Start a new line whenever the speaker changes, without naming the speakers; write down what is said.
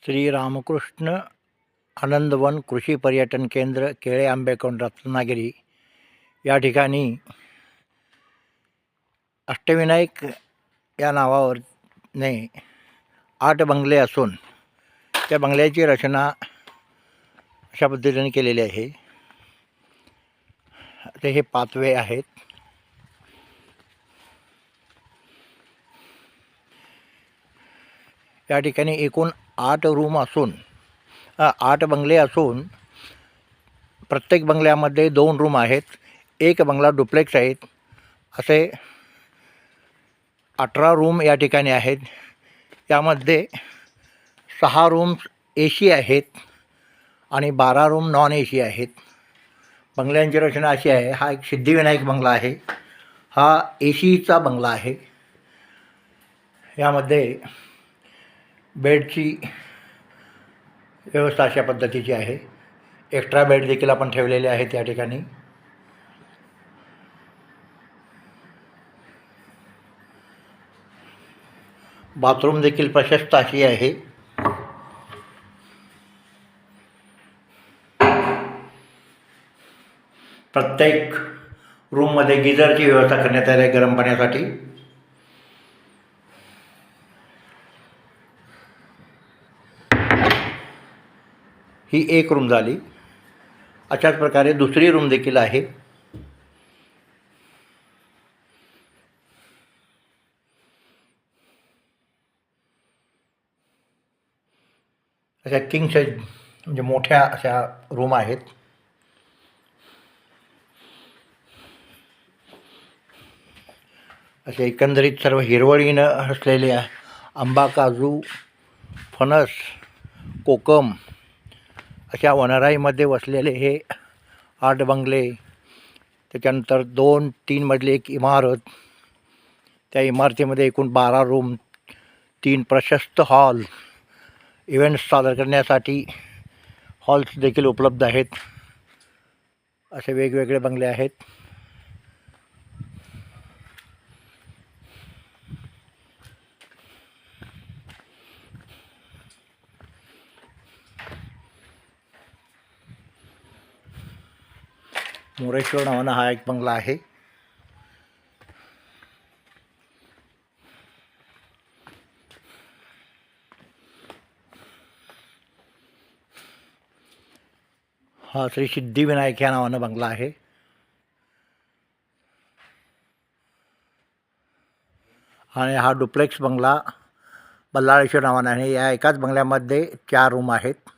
श्री रामकृष्ण आनंदवन कृषी पर्यटन केंद्र केळे आंबेकोंड रत्नागिरी या ठिकाणी अष्टविनायक या नावाने 8 बंगले असून त्या बंगल्याची रचना अशा पद्धतीने केलेली आहे. ते हे पाचवे आहेत. या ठिकाणी एकूण 8 रूम असून 8 बंगले असून प्रत्येक बंगल्यामध्ये 2 रूम आहेत. एक बंगला डुप्लेक्स आहेत. असे 18 रूम या ठिकाणी आहेत. यामध्ये 6 रूम्स AC आहेत आणि 12 रूम नॉन AC आहेत. बंगल्यांची रचना अशी आहे. हा एक सिद्धिविनायक बंगला आहे. हा ACचा बंगला आहे. यामध्ये बेडची व्यवस्था अशा पद्धतीची आहे. एक्स्ट्रा बेड देखील आपण ठेवलेले आहेत या ठिकाणी. बाथरूम देखील प्रशस्त अशी आहे. प्रत्येक रूममध्ये गिझरची व्यवस्था करण्यात आली आहे गरम पाण्यासाठी. ही एक रूम झाली. अशाच प्रकारे दुसरी रूम देखील आहे. अशा किंग साईज म्हणजे मोठ्या अशा रूम आहेत. असे एकंदरीत सर्व हिरवळीनं असलेले आंबा, काजू, फणस, कोकम अशा वनराईमध्ये वसलेले हे 8 बंगले. त्याच्यानंतर 2-3 मजली एक इमारत. त्या इमारतीमध्ये एकूण 12 रूम, 3 प्रशस्त हॉल, इव्हेंट्स सादर करण्यासाठी हॉल्स देखील उपलब्ध आहेत. असे वेगवेगळे बंगले आहेत. मोरेश्वर नावानं हा एक बंगला आहे. हा श्री सिद्धिविनायक या नावानं बंगला आहे. आणि हा डुप्लेक्स बंगला बल्लाळेश्वर नावानं आहे. या एकाच बंगल्यामध्ये 4 रूम आहेत.